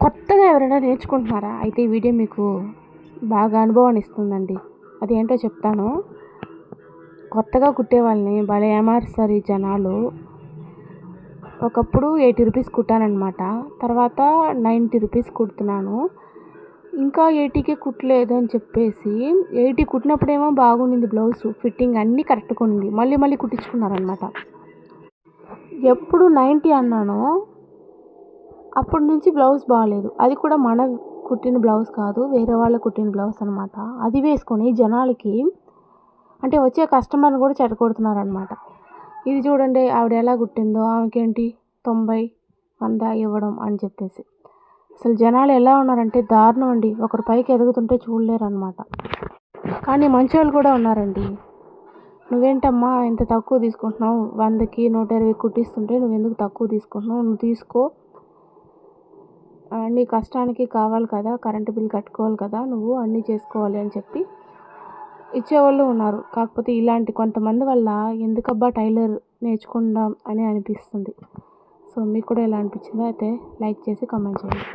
కొత్తగా ఎవరైనా నేర్చుకుంటున్నారా? అయితే ఈ వీడియో మీకు బాగా అనుభవాన్ని ఇస్తుందండి. అది ఏంటో చెప్తాను. కొత్తగా కుట్టే వాళ్ళని భలే ఏమారుస్తారు ఈ జనాలు. ఒకప్పుడు 80 రూపీస్ కుట్టానన్నమాట. తర్వాత 90 రూపీస్ కుడుతున్నాను. ఇంకా 80కే కుట్టలేదు అని చెప్పేసి 80 కుట్టినప్పుడేమో బాగుండింది బ్లౌజు. ఫిట్టింగ్ అన్నీ కరెక్ట్గా ఉండింది. మళ్ళీ కుట్టించుకున్నారనమాట. ఎప్పుడు 90 అన్నానో అప్పటి నుంచి బ్లౌజ్ బాగాలేదు. అది కూడా మన కుట్టిన బ్లౌజ్ కాదు, వేరే వాళ్ళు కుట్టిన బ్లౌజ్ అనమాట. అది వేసుకొని జనాలకి అంటే వచ్చే కస్టమర్ని కూడా చెడగొడుతున్నారనమాట. ఇది చూడండి ఆవిడ ఎలా కుట్టిందో, ఆమెకేంటి 90, 100 ఇవ్వడం అని చెప్పేసి. అసలు జనాలు ఎలా ఉన్నారంటే దారుణం అండి. ఒకరు పైకి ఎదుగుతుంటే చూడలేరు అనమాట. కానీ మంచోళ్ళు కూడా ఉన్నారండి. నువ్వేంటమ్మా ఇంత తక్కువ తీసుకుంటున్నావు, 100కి 120 కుట్టిస్తుంటే నువ్వెందుకు తక్కువ తీసుకుంటున్నావు, నువ్వు తీసుకో, నీ కష్టానికి కావాలి కదా, కరెంటు బిల్ కట్టుకోవాలి కదా, నువ్వు అన్నీ చేసుకోవాలి అని చెప్పి ఇచ్చేవాళ్ళు ఉన్నారు. కాకపోతే ఇలాంటి కొంతమంది వల్ల ఎందుకబ్బా టైలర్ నేర్చుకుందాం అని అనిపిస్తుంది. సో మీకు కూడా ఎలా అనిపించిందో అయితే లైక్ చేసి కామెంట్ చేయండి.